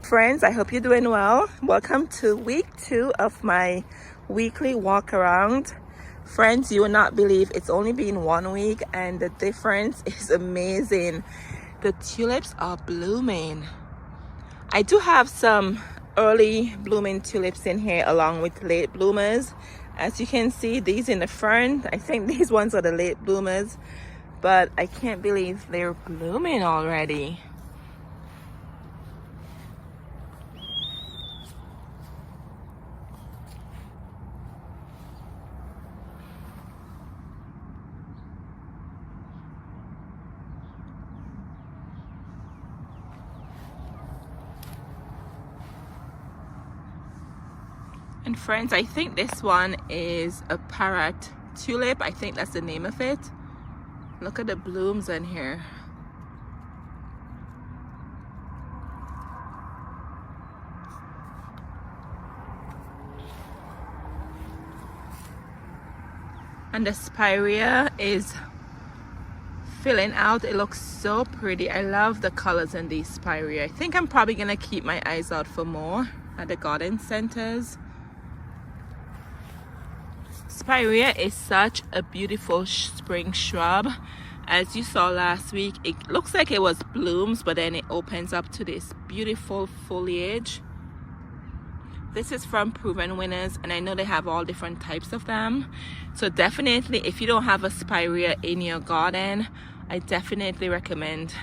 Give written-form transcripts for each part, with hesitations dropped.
Friends, I hope you're doing well. Welcome to week 2 of my weekly walk around. Friends, you will not believe it's only been 1 week and the difference is amazing. The tulips are blooming. I do have some early blooming tulips in here along with late bloomers. As you can see, these in the front, I think these ones are the late bloomers, but I can't believe they're blooming already. And friends, I think this one is a parrot tulip. I think that's the name of it. Look at the blooms in here. And the spirea is filling out. It looks so pretty. I love the colors in these spirea. I think I'm probably gonna keep my eyes out for more at the garden centers. Spirea is such a beautiful spring shrub. As you saw last week, it looks like it was blooms, but then it opens up to this beautiful foliage. This is from Proven Winners, and I know they have all different types of them. So definitely, if you don't have a spirea in your garden, I definitely recommend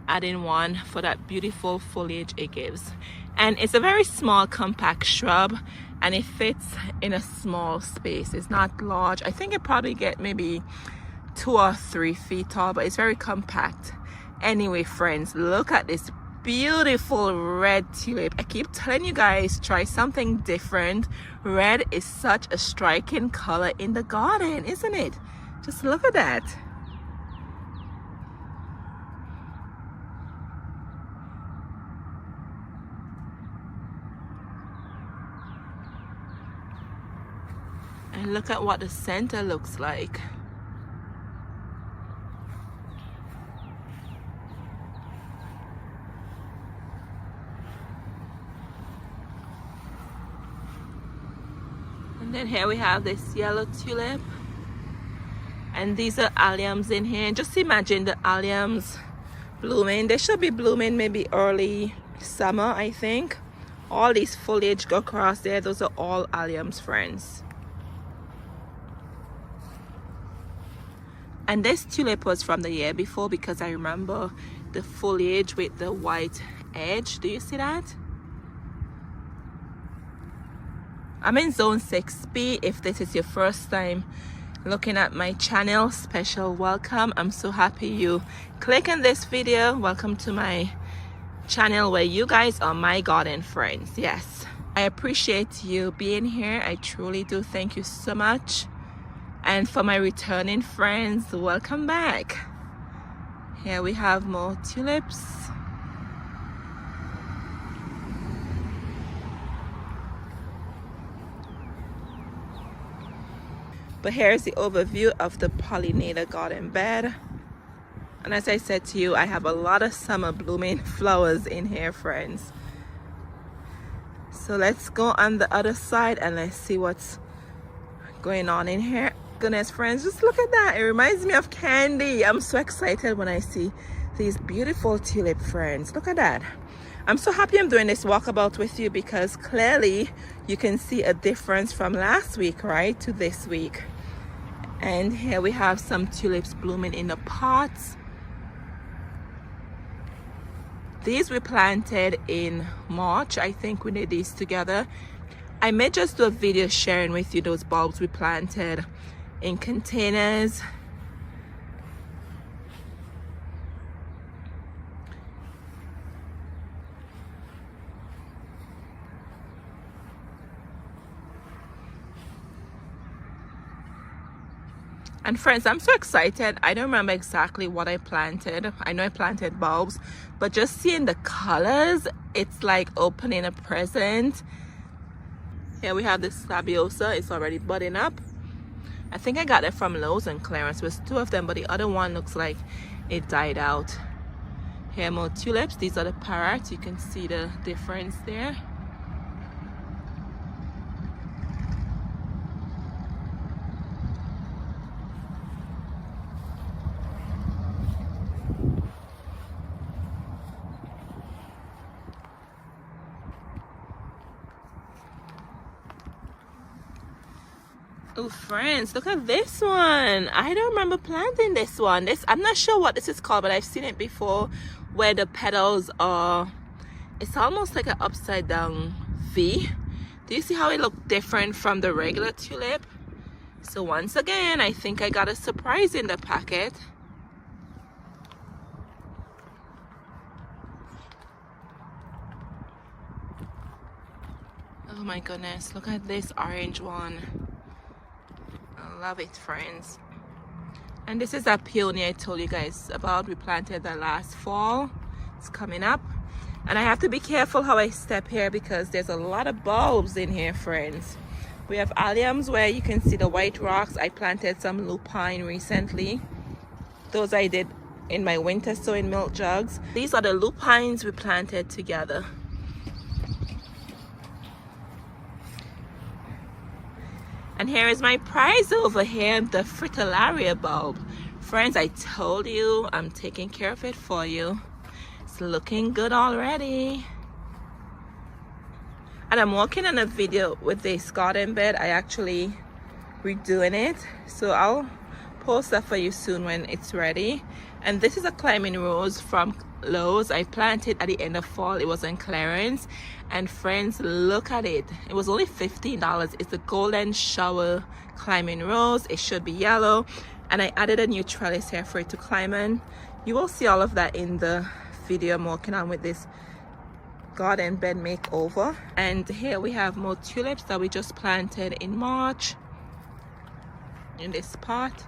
adding one for that beautiful foliage it gives. And it's a very small, compact shrub, and it fits in a small space. It's not large. I think it probably get maybe 2 or 3 feet tall, but it's very compact. Anyway, friends, look at this beautiful red tulip. I keep telling you guys, try something different. Red is such a striking color in the garden, isn't it? Just look at that. And look at what the center looks like. And then here we have this yellow tulip. And these are alliums in here. And just imagine the alliums blooming. They should be blooming maybe early summer, I think. All these foliage go across there. Those are all alliums, friends. And this tulip was from the year before because I remember the foliage with the white edge. Do you see that? I'm in zone 6B. If this is your first time looking at my channel, special welcome. I'm so happy you click on this video. Welcome to my channel where you guys are my garden friends. Yes, I appreciate you being here. I truly do. Thank you so much. And for my returning friends, welcome back. Here we have more tulips. But here's the overview of the Pollinator garden bed. And as I said to you, I have a lot of summer blooming flowers in here, friends. So let's go on the other side and let's see what's going on in here. Goodness, friends, just look at that. It reminds me of candy. I'm so excited when I see these beautiful tulip, friends. Look at that. I'm so happy I'm doing this walkabout with you because clearly you can see a difference from last week, right, to this week. And here we have some tulips blooming in the pots. These we planted in March. I think we did these together. I may just do a video sharing with you those bulbs we planted in containers. And friends, I'm so excited. I don't remember exactly what I planted. I know I planted bulbs, but just seeing the colors, it's like opening a present. Here we have this Sabiosa. It's already budding up. I think I got it from Lowe's and clearance. It was 2 of them, but the other one looks like it died out. Here more tulips. These are the parrots. You can see the difference there. Oh friends, look at this one. I don't remember planting this one. I'm not sure what this is called, but I've seen it before, where the petals are, it's almost like an upside down V. Do you see how it looks different from the regular tulip? So once again, I think I got a surprise in the packet. Oh my goodness, look at this orange one. I love it, friends. And this is that peony I told you guys about. We planted that last fall. It's coming up. And I have to be careful how I step here because there's a lot of bulbs in here, friends. We have alliums where you can see the white rocks. I planted some lupine recently. Those I did in my winter sowing milk jugs. These are the lupines we planted together. And here is my prize over here, the fritillaria bulb. Friends, I told you I'm taking care of it for you. It's looking good already. And I'm working on a video with this garden bed. I actually redoing it. So I'll post that for you soon when it's ready. And this is a climbing rose from Lowe's. I planted at the end of fall. It was on clearance. And friends, look at it. It was only $15. It's a golden shower climbing rose. It should be yellow. And I added a new trellis here for it to climb in. You will see all of that in the video I'm working on with this garden bed makeover. And here we have more tulips that we just planted in March in this pot.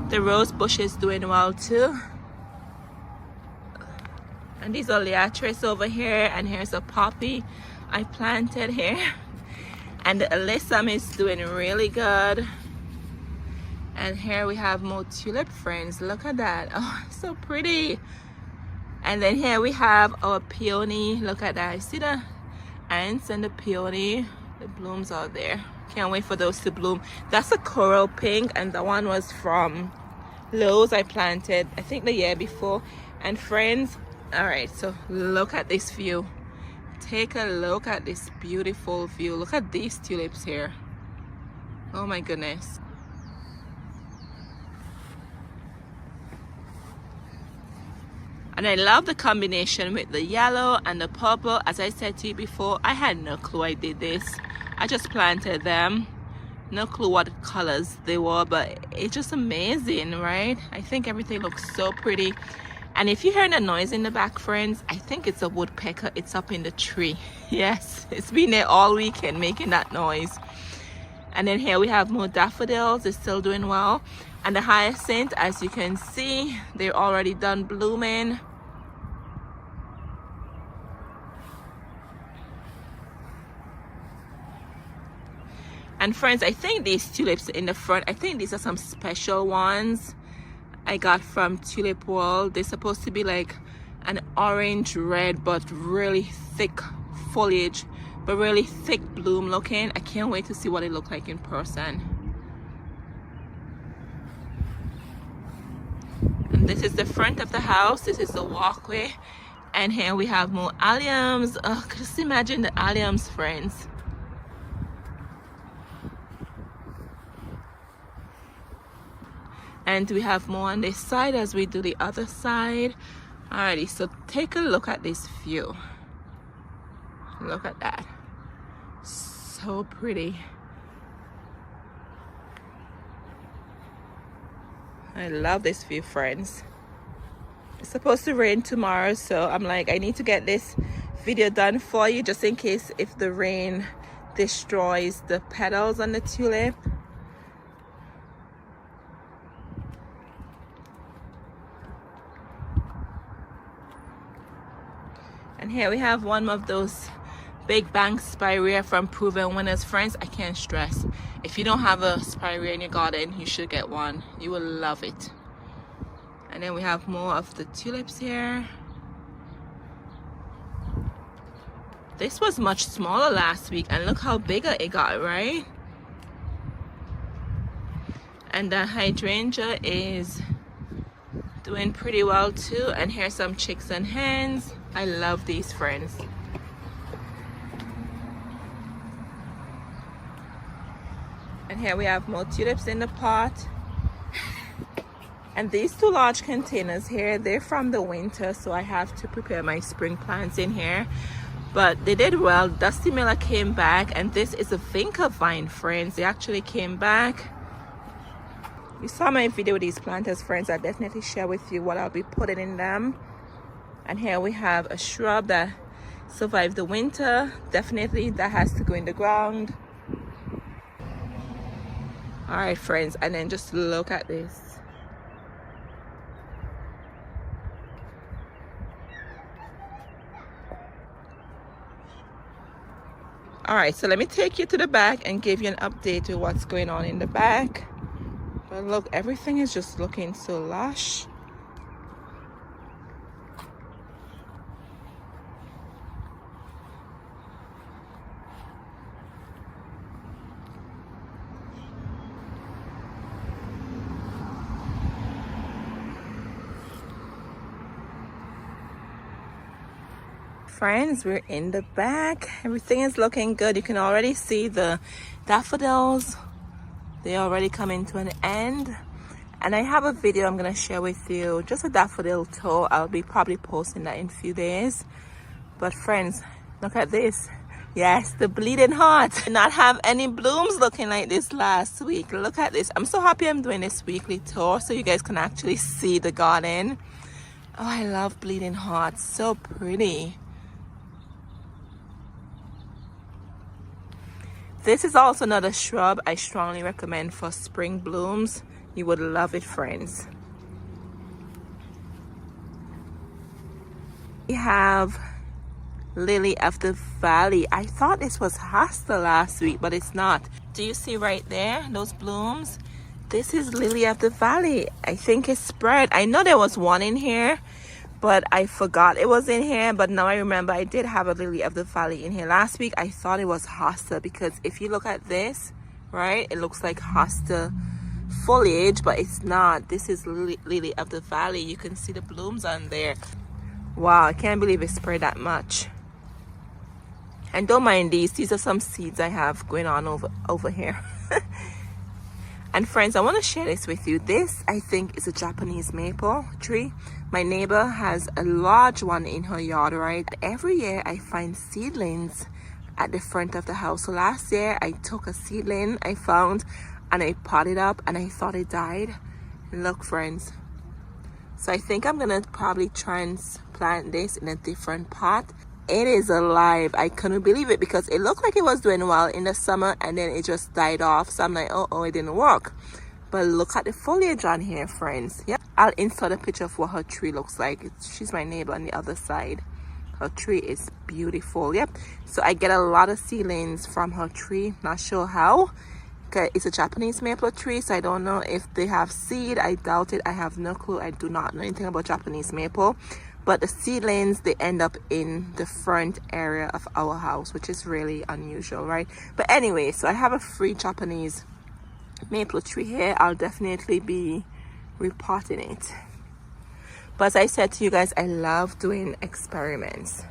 The rose bush is doing well too. And these are liatris over here, and here's a poppy I planted here. And the alyssum is doing really good. And here we have more tulip, friends. Look at that. Oh, so pretty. And then here we have our peony. Look at that. See the ants and the peony? The blooms are there. Can't wait for those to bloom. That's a coral pink, and the one was from Lowe's. I planted, I think, the year before. And friends, all right, so look at this view. Take a look at this beautiful view. Look at these tulips here. Oh my goodness. And I love the combination with the yellow and the purple. As I said to you before, I had no clue I did this. I just planted them. No clue what colors they were, but it's just amazing, right? I think everything looks so pretty. And if you're hearing a noise in the back, friends, I think it's a woodpecker. It's up in the tree. Yes, it's been there all weekend making that noise. And then here we have more daffodils. It's still doing well. And the hyacinth, as you can see, they're already done blooming. And friends, I think these tulips in the front, I think these are some special ones I got from Tulip World. They're supposed to be like an orange red, but really thick foliage, but really thick bloom looking. I can't wait to see what it looks like in person. And this is the front of the house. This is the walkway. And here we have more alliums. Oh, just imagine the alliums, friends. And we have more on this side as we do the other side. Alrighty, so take a look at this view. Look at that. So pretty. I love this view, friends. It's supposed to rain tomorrow, so I'm like, I need to get this video done for you just in case if the rain destroys the petals on the tulip. And here we have one of those big bank spirea from Proven Winners. Friends, I can't stress, if you don't have a spirea in your garden, you should get one. You will love it. And then we have more of the tulips here. This was much smaller last week, and look how bigger it got, right? And the hydrangea is doing pretty well too. And here's some chicks and hens. I love these, friends. And here we have more tulips in the pot. And these two large containers here, they're from the winter, so I have to prepare my spring plants in here. But they did well. Dusty Miller came back, and this is a vinca vine, friends. They actually came back. You saw my video with these planters, friends. I definitely share with you what I'll be putting in them. And here we have a shrub that survived the winter. Definitely that has to go in the ground. All right, friends, and then just look at this. All right, so let me take you to the back and give you an update to what's going on in the back. But look, everything is just looking so lush. Friends, we're in the back. Everything is looking good. You can already see the daffodils. They already coming to an end. And I have a video I'm going to share with you, just a daffodil tour. I'll be probably posting that in a few days. But friends, look at this. Yes, the bleeding heart. Did not have any blooms looking like this last week. Look at this. I'm so happy I'm doing this weekly tour so you guys can actually see the garden. Oh, I love bleeding hearts. So pretty. This is also another shrub I strongly recommend for spring blooms. You would love it, friends. We have Lily of the Valley. I thought this was hosta last week, but it's not. Do you see right there, those blooms? This is Lily of the Valley. I think it's spread. I know there was one in here, but I forgot it was in here. But now I remember I did have a Lily of the Valley in here last week. I thought it was hosta because if you look at this, right, it looks like hosta foliage, but it's not. This is Lily of the Valley. You can see the blooms on there. Wow, I can't believe it spread that much. And don't mind these are some seeds I have going on over here. And friends, I want to share this with you. This, I think, is a Japanese maple tree. My neighbor has a large one in her yard, right? Every year I find seedlings at the front of the house. So last year I took a seedling I found and I potted up and I thought it died. Look, friends. So I think I'm gonna probably transplant this in a different pot. It is alive. I couldn't believe it because it looked like it was doing well in the summer and then it just died off. So I'm like, oh, it didn't work. But look at the foliage on here, friends. Yep, I'll insert a picture of what her tree looks like. She's my neighbor on the other side. Her tree is beautiful. Yep, so I get a lot of seedlings from her tree. Not sure how. It's a Japanese maple tree, so I don't know if they have seed. I doubt it. I have no clue. I do not know anything about Japanese maple. But the seedlings, they end up in the front area of our house, which is really unusual, right? But anyway, so I have a free Japanese maple tree here. I'll definitely be repotting it. But as I said to you guys, I love doing experiments.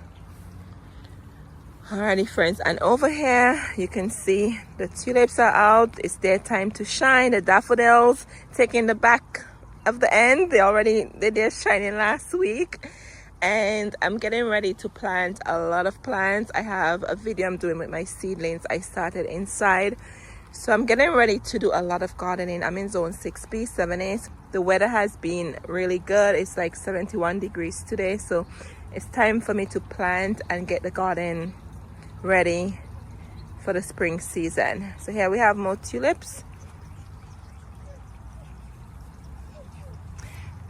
Alrighty, friends, and over here you can see the tulips are out. It's their time to shine. The daffodils taking the back of the end. They're shining last week. And I'm getting ready to plant a lot of plants. I have a video I'm doing with my seedlings I started inside. So I'm getting ready to do a lot of gardening. I'm in zone 6B, 7A. The weather has been really good. It's like 71 degrees today. So it's time for me to plant and get the garden ready for the spring season. So here we have more tulips.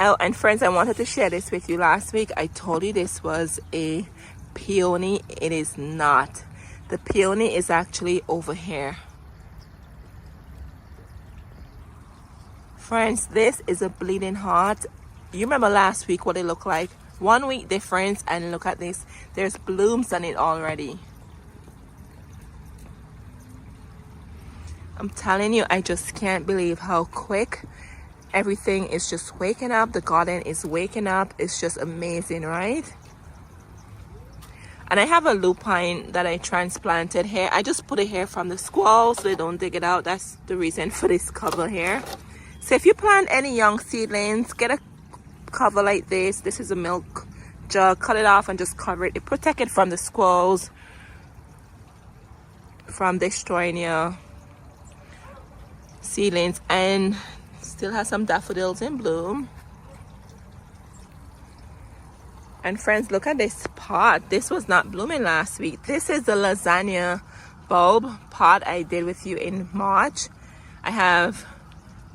Oh, and friends, I wanted to share this with you. Last week I told you this was a peony. It is not. The peony is actually over here. Friends, this is a bleeding heart. You remember last week what it looked like? 1 week difference, and look at this. There's blooms on it already. I'm telling you, I just can't believe how quick everything is just waking up. The garden is waking up. It's just amazing, right? And I have a lupine that I transplanted here. I just put it here from the squirrels so they don't dig it out. That's the reason for this cover here. So if you plant any young seedlings, get a cover like this. This is a milk jug. Cut it off and just cover it. It protects it from the squirrels, from destroying your seedlings. And still has some daffodils in bloom. And friends, look at this pot. This was not blooming last week. This is the lasagna bulb pot I did with you in March. I have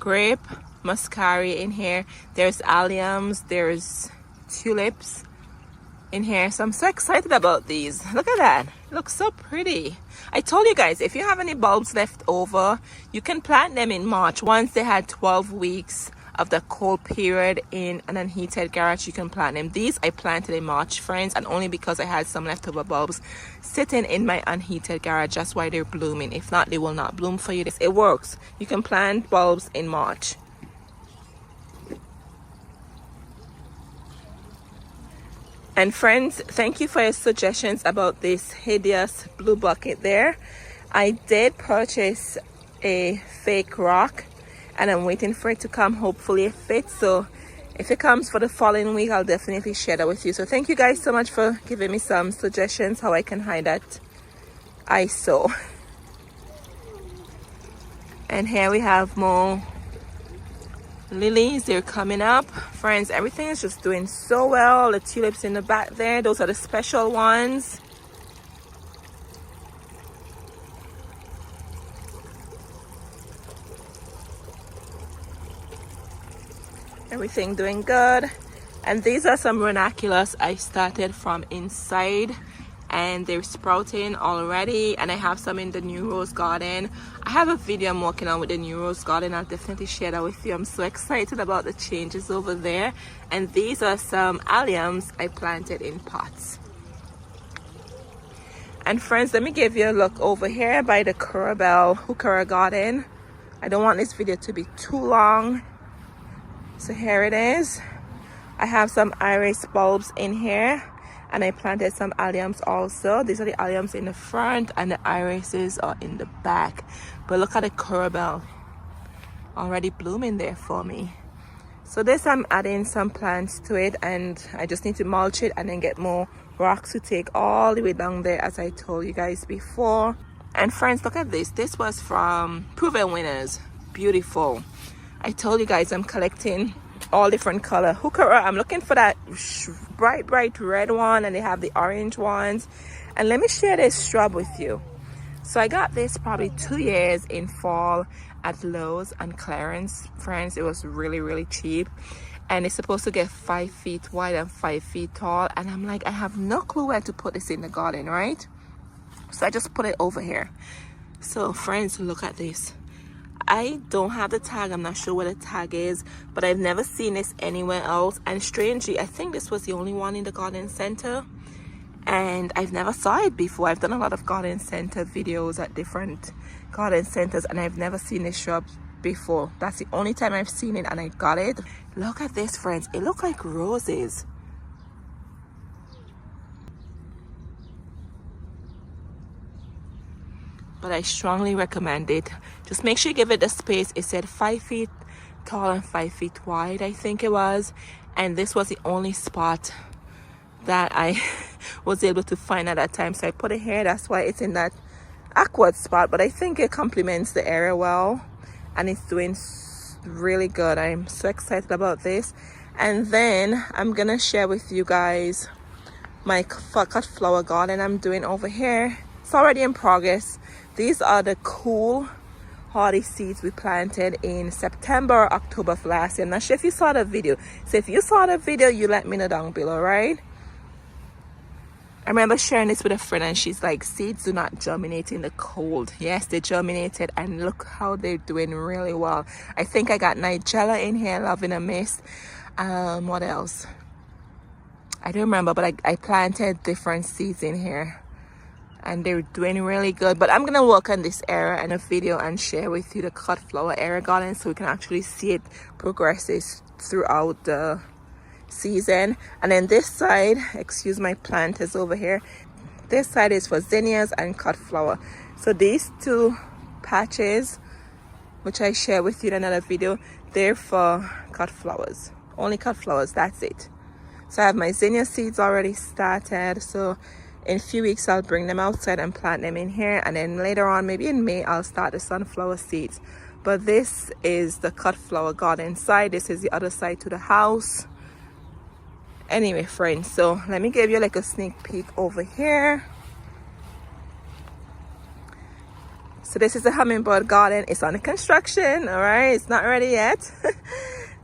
grape muscari in here. There's alliums. There's tulips in here. So I'm so excited about these. Look at that. It looks so pretty. I told you guys, if you have any bulbs left over, you can plant them in March. Once they had 12 weeks of the cold period in an unheated garage, you can plant them. These I planted in March, friends, and only because I had some leftover bulbs sitting in my unheated garage. That's why they're blooming. If not, they will not bloom for you. It works. You can plant bulbs in March. And friends, thank you for your suggestions about this hideous blue bucket there. I did purchase a fake rock and I'm waiting for it to come. Hopefully it fits. So if it comes for the following week, I'll definitely share that with you. So thank you guys so much for giving me some suggestions how I can hide that ISO. And here we have more lilies. They're coming up. Friends, everything is just doing so well. The tulips in the back there, those are the special ones. Everything doing good. And these are some ranunculus I started from inside, and they're sprouting already. And I have some in the new rose garden. I have a video I'm working on with the new rose garden. I'll definitely share that with you. I'm so excited about the changes over there. And these are some alliums I planted in pots. And friends, let me give you a look over here by the Curabell Hooker garden. I don't want this video to be too long, so here it is. I have some iris bulbs in here, and I planted some alliums also. These are the alliums in the front and the irises are in the back. But look at the Curabell already blooming there for me. So this, I'm adding some plants to it, and I just need to mulch it and then get more rocks to take all the way down there, as I told you guys before. And friends, look at this. This was from Proven Winners. Beautiful. I told you guys I'm collecting all different color hooker. I'm looking for that bright red one, and they have the orange ones. And let me share this shrub with you. So I got this probably 2 years in fall at Lowe's and clearance. Friends, it was really cheap, and it's supposed to get 5 feet wide and 5 feet tall. And I'm like, I have no clue where to put this in the garden, right? So I just put it over here. So friends, look at this. I don't have the tag. I'm not sure where the tag is, but I've never seen this anywhere else. And strangely, I think this was the only one in the garden center, and I've never saw it before. I've done a lot of garden center videos at different garden centers, and I've never seen this shrub before. That's the only time I've seen it, and I got it. Look at this, friends. It looks like roses. but I strongly recommend it. Just make sure you give it the space. It said 5 feet tall and 5 feet wide, I think it was, and this was the only spot that I was able to find at that time, so I put it here. That's why it's in that awkward spot, but I think it complements the area well, and it's doing really good. I'm so excited about this. And then I'm gonna share with you guys my cut flower garden I'm doing over here. It's already in progress. These are the cool hardy seeds we planted in September or October of last year. I'm not sure if you saw the video, so if you saw the video, you let me know down below, right? I remember sharing this with a friend, and she's like, seeds do not germinate in the cold. Yes, they germinated, and look how they're doing really well. I think I got Nigella in here, loving a mist. What else? I don't remember, but I planted different seeds in here, and they're doing really good. But I'm gonna work on this area in a video and share with you the cut flower area garden, so we can actually see it progresses throughout the season. And then this side, excuse my plant is over here, this side is for zinnias and cut flower. So these two patches, which I share with you in another video, they're for cut flowers, only cut flowers, that's it. So I have my zinnia seeds already started, so in a few weeks I'll bring them outside and plant them in here, and then later on, maybe in May, I'll start the sunflower seeds. But this is the cut flower garden side. This is the other side to the house. Anyway, friends, so let me give you like a sneak peek over here. So this is the hummingbird garden. It's under construction, all right? It's not ready yet.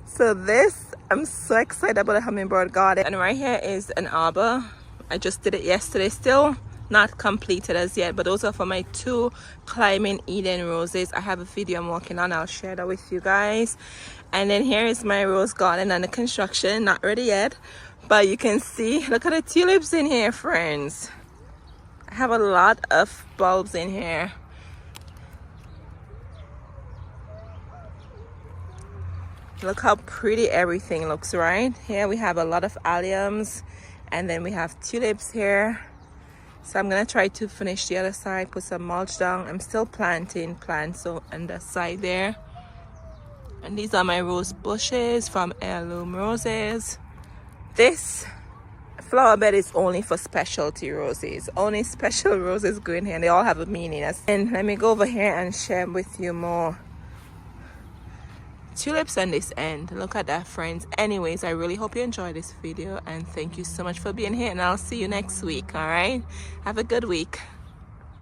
So this, I'm so excited about the hummingbird garden. And right here is an arbor. I just did it yesterday, still not completed as yet, but those are for my 2 climbing Eden roses. I have a video I'm working on, I'll share that with you guys. And then here is my rose garden under construction, not ready yet, but you can see, look at the tulips in here, friends. I have a lot of bulbs in here. Look how pretty everything looks, right? Here we have a lot of alliums, and then we have tulips here. So I'm gonna try to finish the other side, put some mulch down. I'm still planting plants on the side there. And these are my rose bushes from Heirloom Roses. This flower bed is only for specialty roses. Only special roses go in here, and they all have a meaning. And let me go over here and share with you more tulips on this end. Look at that, friends. Anyways, I really hope you enjoyed this video, and thank you so much for being here, and I'll see you next week. All right, have a good week.